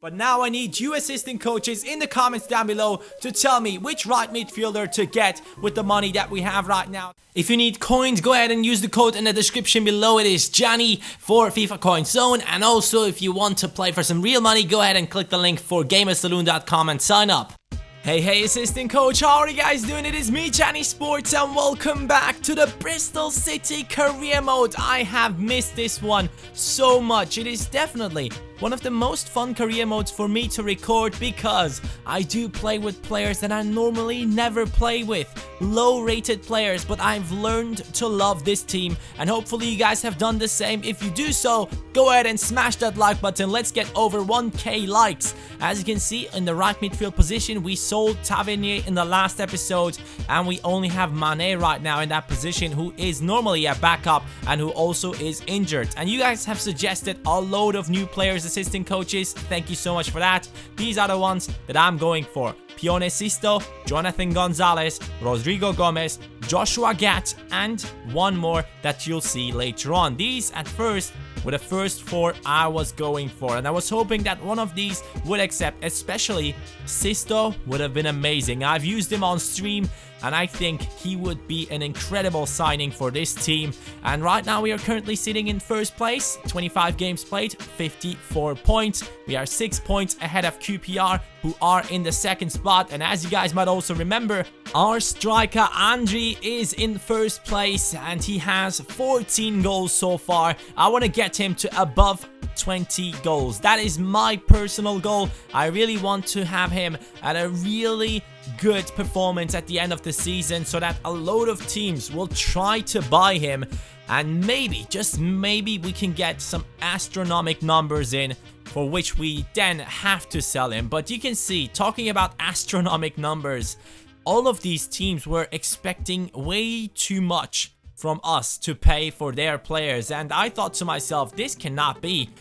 But now I need you assistant coaches in the comments down below to tell me which right midfielder to get with the money that we have right now. If you need coins, go ahead and use the code in the description below. It is Johnny for FIFA Coin Zone. And also if you want to play for some real money, go ahead and click the link for gamersaloon.com and sign up. Hey assistant coach, how are you guys doing? It is me, Johnny Sports, and welcome back to the Bristol City career mode. I have missed this one so much. It is definitely one of the most fun career modes for me to record because I do play with players that I normally never play with. Low rated players, but I've learned to love this team and hopefully you guys have done the same. If you do so, go ahead and smash that like button. Let's get over 1k likes. As you can see in the right midfield position, we sold Tavernier in the last episode and we only have Mane right now in that position, who is normally a backup and who also is injured. And you guys have suggested a load of new players, assistant coaches. Thank you so much for that. These are the ones that I'm going for: Pione Sisto, Jonathan Gonzalez, Rodrigo Gomez, Joshua Gatt, and one more that you'll see later on. These at first were the first four I was going for, and I was hoping that one of these would accept. Especially Sisto would have been amazing. I've used him on stream and I think he would be an incredible signing for this team. And right now we are currently sitting in first place, 25 games played, 54 points. We are 6 points ahead of QPR, who are in the second spot. And as you guys might also remember, our striker Andri is in first place and he has 14 goals so far. I want to get him to above 20 goals. That is my personal goal. I really want to have him at a really good performance at the end of the season so that a load of teams will try to buy him, and maybe, just maybe, we can get some astronomical numbers in for which we then have to sell him. But you can see, talking about astronomical numbers, all of these teams were expecting way too much from us to pay for their players, and I thought to myself, this cannot be.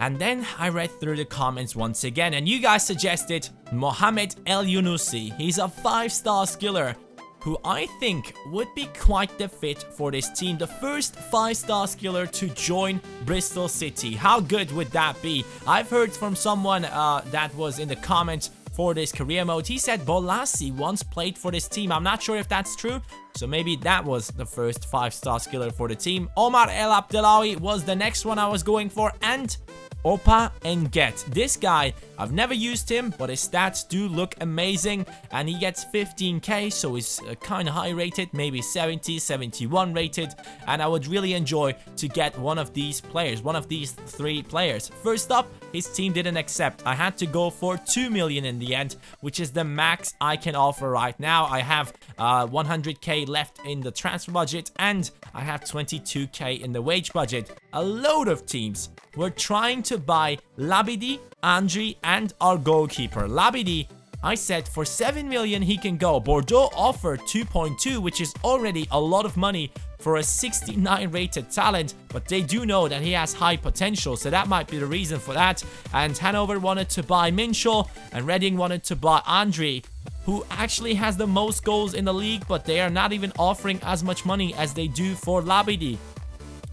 And then I read through the comments once again, and you guys suggested Mohamed El Yunusi. He's a 5-star skiller who I think would be quite the fit for this team. The first 5-star skiller to join Bristol City. How good would that be? I've heard from someone that was in the comments for this career mode. He said Bolassi once played for this team. I'm not sure if that's true, so maybe that was the first 5-star skiller for the team. Omar El Abdelawi was the next one I was going for, and Opa Nget. This guy, I've never used him, but his stats do look amazing, and he gets 15k, so he's kind of high rated, maybe 70, 71 rated, and I would really enjoy to get one of these players, one of these 3 players. First up, his team didn't accept. I had to go for 2 million in the end, which is the max I can offer right now. I have 100k left in the transfer budget, and I have 22k in the wage budget. A load of teams were trying to buy Labidi, Andri, and our goalkeeper. Labidi, I said for 7 million he can go. Bordeaux offered 2.2, which is already a lot of money for a 69 rated talent, but they do know that he has high potential, so that might be the reason for that. And Hanover wanted to buy Minchel, and Reading wanted to buy Andri, who actually has the most goals in the league, but they are not even offering as much money as they do for Labidi.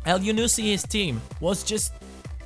El Yunusi, his team, was just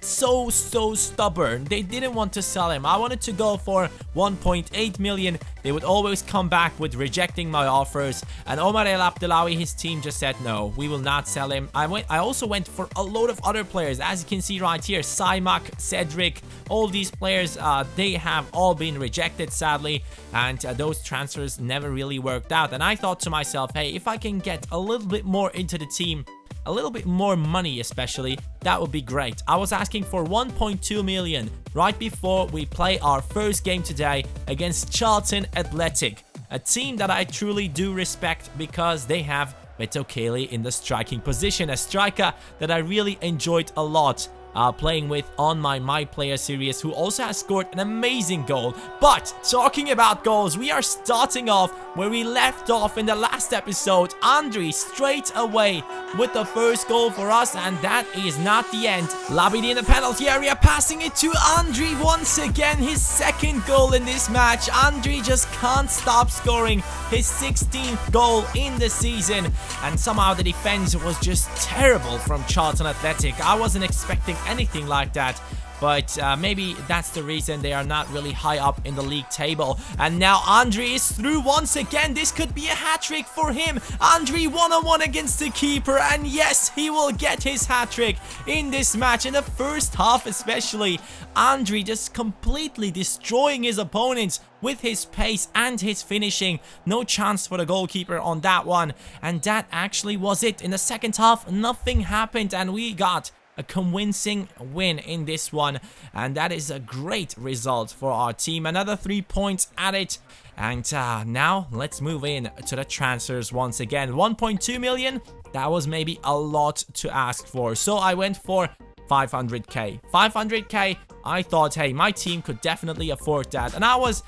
so stubborn. They didn't want to sell him. I wanted to go for 1.8 million. They would always come back with rejecting my offers, and Omar El Abdelawi, his team, just said no, we will not sell him. I also went for a load of other players, as you can see right here. Saimak, Cedric, all these players, they have all been rejected sadly, and those transfers never really worked out. And I thought to myself, hey, if I can get a little bit more into the team, a little bit more money especially, that would be great. I was asking for 1.2 million right before we play our first game today against Charlton Athletic, a team that I truly do respect because they have Beto Kelly in the striking position, a striker that I really enjoyed a lot playing with on my player series, who also has scored an amazing goal. But talking about goals, we are starting off where we left off in the last episode. Andri straight away with the first goal for us, and that is not the end. Labidi in the penalty area, passing it to Andri once again, his second goal in this match. Andri just can't stop scoring his 16th goal in the season, and somehow the defense was just terrible from Charlton Athletic. I wasn't expecting anything like that. but maybe that's the reason they are not really high up in the league table. And now Andre is through once again. This could be a hat-trick for him. Andre one-on-one against the keeper, and yes, he will get his hat-trick in this match. In the first half especially, Andre just completely destroying his opponents with his pace and his finishing. No chance for the goalkeeper on that one. And that actually was it. In the second half, nothing happened, and we got a convincing win in this one, and that is a great result for our team. Another 3 points added. And now let's move in to the transfers once again. 1.2 million, that was maybe a lot to ask for, so I went for 500k. 500k, I thought, hey, my team could definitely afford that. And I was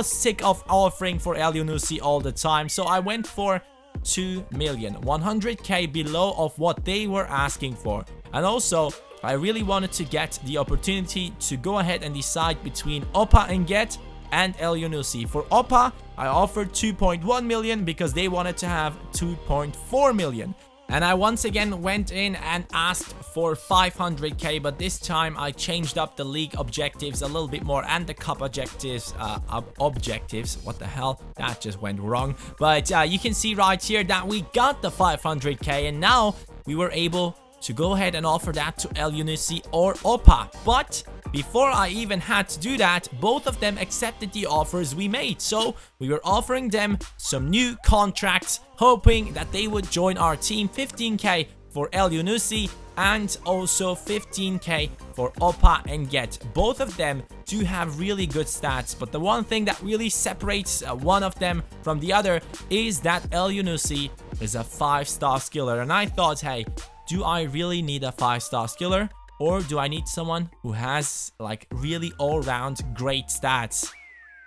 sick of offering for El Yunusi all the time, so I went for 2 million, 100k below of what they were asking for. And also, I really wanted to get the opportunity to go ahead and decide between Opa and Get and El Yunusi. For Opa, I offered 2.1 million because they wanted to have 2.4 million. And I once again went in and asked for 500k, but this time I changed up the league objectives a little bit more and the cup objectives. What the hell? That just went wrong. But you can see right here that we got the 500k, and now we were able to go ahead and offer that to El Yunusi or Opa. But before I even had to do that, both of them accepted the offers we made. So we were offering them some new contracts, hoping that they would join our team. 15k for El Yunusi and also 15k for Opa and Get. Both of them do have really good stats, but the one thing that really separates one of them from the other is that El Yunusi is a 5-star skiller. And I thought, hey, do I really need a 5-star skiller? Or do I need someone who has like really all-round great stats?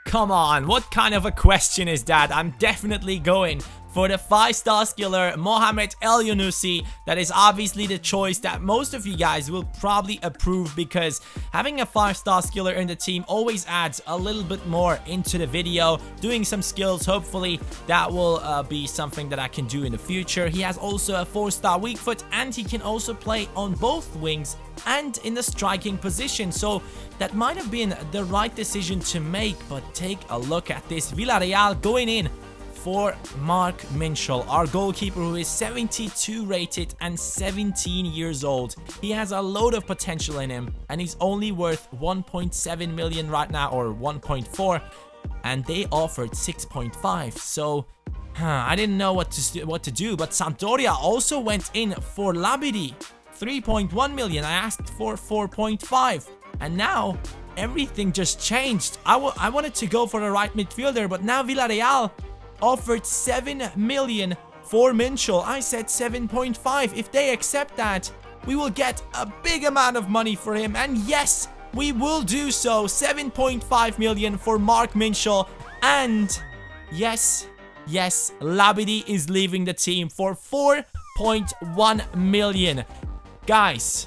Come on, what kind of a question is that? I'm definitely going for the 5-star skiller, Mohamed El Yunusi. That is obviously the choice that most of you guys will probably approve, because having a 5-star skiller in the team always adds a little bit more into the video. Doing some skills, hopefully that will be something that I can do in the future. He has also a 4-star weak foot, and he can also play on both wings and in the striking position, so that might have been the right decision to make. But take a look at this. Villarreal going in for Mark Minchel, our goalkeeper, who is 72 rated and 17 years old. He has a load of potential in him, and he's only worth 1.7 million right now, or 1.4, and they offered 6.5. So I didn't know what to do. But Sampdoria also went in for Labidi, 3.1 million. I asked for 4.5, and now everything just changed. I wanted to go for the right midfielder, but now Villarreal offered 7 million for Minchel. I said 7.5. If they accept that, we will get a big amount of money for him, and yes, we will do so. 7.5 million for Mark Minchel, and yes, Labidi is leaving the team for 4.1 million. Guys,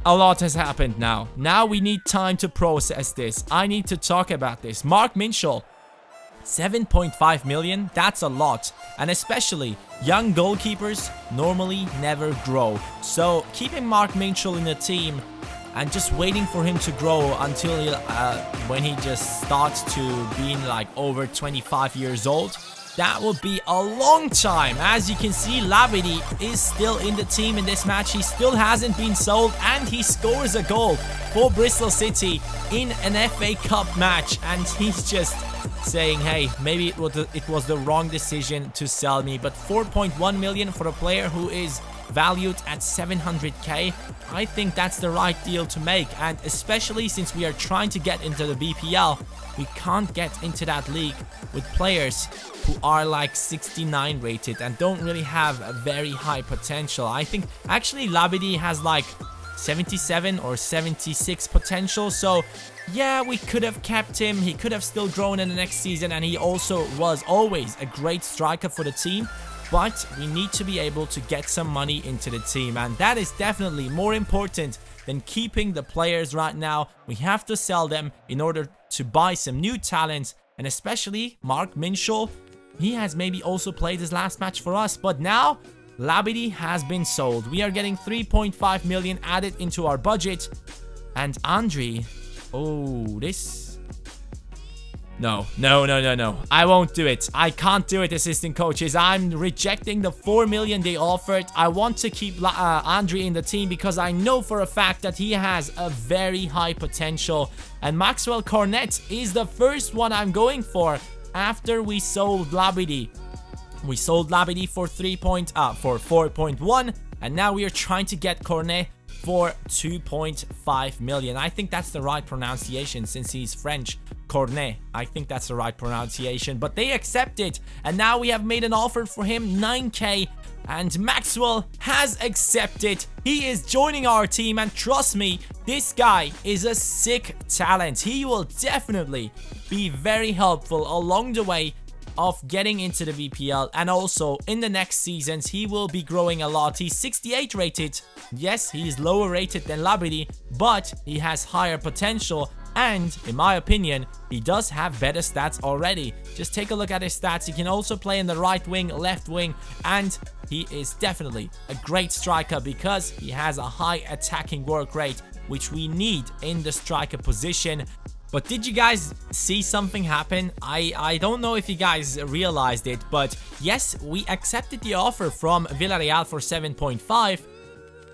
a lot has happened now. Now we need time to process this. I need to talk about this. Mark Minchel, 7.5 million, that's a lot. And especially, young goalkeepers normally never grow. So keeping Mark Minchel in the team and just waiting for him to grow until when he just starts to being like over 25 years old, that will be a long time. As you can see, Labidi is still in the team in this match. He still hasn't been sold, and he scores a goal for Bristol City in an FA Cup match. And he's just saying, hey, maybe it was the wrong decision to sell me. But 4.1 million for a player who is valued at 700k, I think that's the right deal to make. And especially since we are trying to get into the BPL, we can't get into that league with players who are like 69 rated and don't really have a very high potential. I think actually Labidi has like 77 or 76 potential, so yeah, we could have kept him. He could have still grown in the next season, and he also was always a great striker for the team. But we need to be able to get some money into the team, and that is definitely more important than keeping the players right now. We have to sell them in order to buy some new talents, and especially Mark Minchel. He has maybe also played his last match for us, but now Labidi has been sold. We are getting 3.5 million added into our budget, And Andre, oh, this... No. I won't do it. I can't do it, assistant coaches. I'm rejecting the 4 million they offered. I want to keep Andre in the team because I know for a fact that he has a very high potential. And Maxwell Cornet is the first one I'm going for after we sold Labidi. We sold Labidi for 4.1, and now we are trying to get Cornet for 2.5 million. I think that's the right pronunciation since he's French. Cornet. I think that's the right pronunciation, but they accept it, and now we have made an offer for him, 9k, and Maxwell has accepted. He is joining our team, and trust me, this guy is a sick talent. He will definitely be very helpful along the way of getting into the VPL, and also in the next seasons he will be growing a lot. He's 68 rated. Yes, he is lower rated than Labidi, but he has higher potential. And in my opinion, he does have better stats already. Just take a look at his stats. He can also play in the right wing, left wing, and he is definitely a great striker because he has a high attacking work rate, which we need in the striker position. But did you guys see something happen? I don't know if you guys realized it, but yes, we accepted the offer from Villarreal for 7.5,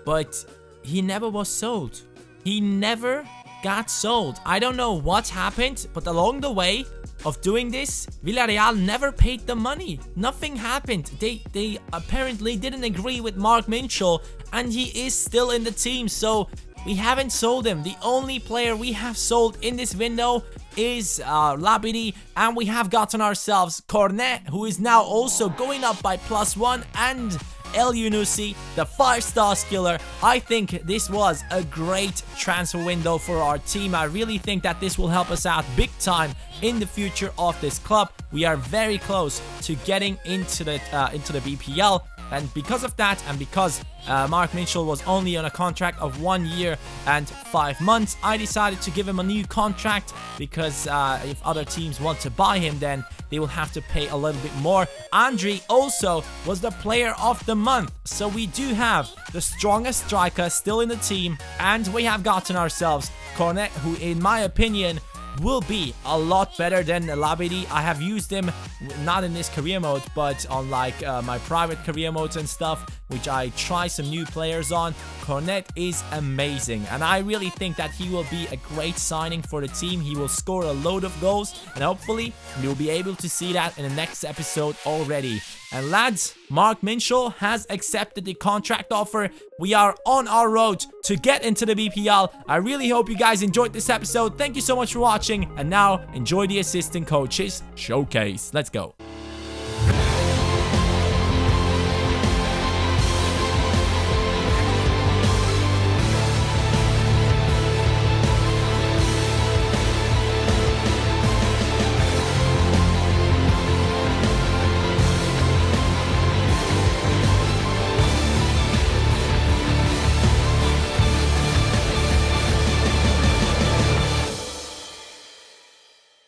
but he never was sold. He never got sold. I don't know what happened, but along the way of doing this, Villarreal never paid the money. Nothing happened. They apparently didn't agree with Mark Minchel, and he is still in the team, so we haven't sold him. The only player we have sold in this window is Labidi, and we have gotten ourselves Cornet, who is now also going up by +1, and El Yunusi, the 5-star skiller. I think this was a great transfer window for our team. I really think that this will help us out big time in the future of this club. We are very close to getting into the BPL. And because of that, and because Mark Minchel was only on a contract of 1 year and 5 months, I decided to give him a new contract because if other teams want to buy him, then they will have to pay a little bit more. Andre also was the player of the month. So we do have the strongest striker still in the team, and we have gotten ourselves Cornet, who in my opinion will be a lot better than Labidi. I have used him not in this career mode, but on like my private career modes and stuff, which I try some new players on. Cornet is amazing, and I really think that he will be a great signing for the team. He will score a load of goals, and hopefully you'll be able to see that in the next episode already. And lads, Mark Minchel has accepted the contract offer. We are on our road to get into the BPL. I really hope you guys enjoyed this episode. Thank you so much for watching, and now enjoy the assistant coaches showcase. Let's go.